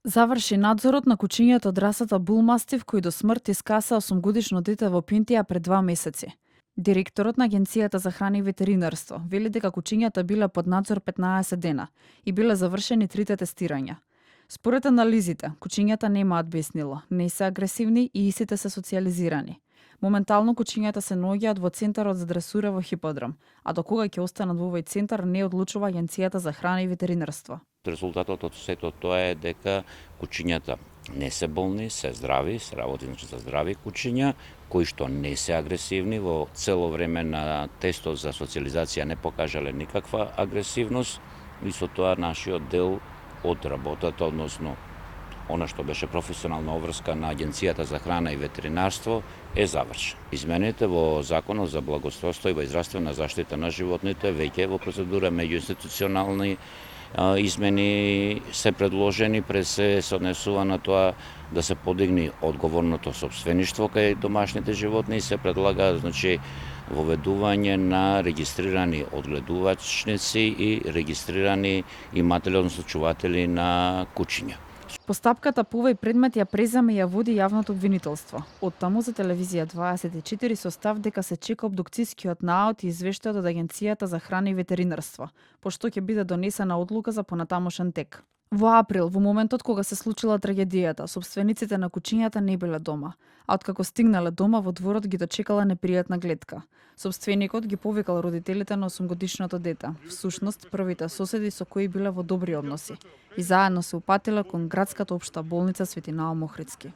Заврши надзорот на кучињето од расата булмастив кој до смрт искаса 8-годишно дете во Пинтија пред 2 месеци. Директорот на Агенцијата за храна и ветеринарство вели дека кучињата биле под надзор 15 дена и биле завршени трите тестирања. Според анализите, кучињата немаат беснило, не се агресивни и истите се социјализирани. Моментално кучињата се наоѓаат во центарот за дресура во Хиподром, а до кога ќе останат во овој центар не одлучува Агенцијата за храна и ветеринарство. Резултатот од сето тоа е дека кучињата не се болни, се здрави, се работи за здрави кучиња, кои што не се агресивни, во цело време на тестот за социјализација не покажале никаква агресивност, и со тоа нашиот дел од работата, односно она што беше професионална обврска на Агенцијата за храна и ветеринарство е завршен. Измените во Законот за благостојство и здравствена заштита на животните веќе во процедура меѓуинституционални измени се предложени, пред се однесува на тоа да се подигне одговорното сопствеништво кај домашните животни и се предлага воведување на регистрирани одгледувачници и регистрирани иматели, односно чуватели на кучиња. Постапката по овој предмет ја преземе и ја води јавното обвинителство. Оттаму за телевизија 24 со став дека се чека обдукцискиот наод и извештајот од Агенцијата за храна и ветеринарство, пошто ќе биде донесена одлука за понатамошен тек. Во април, во моментот кога се случила трагедијата, собствениците на кучињата не биле дома, а откако стигнале дома во дворот ги дочекала непријатна гледка. Собственикот ги повикал родителите на 8-годишното дете, всушност првите соседи со кои биле во добри односи, и заедно се упатиле кон градската општа болница Свети Наум Охридски.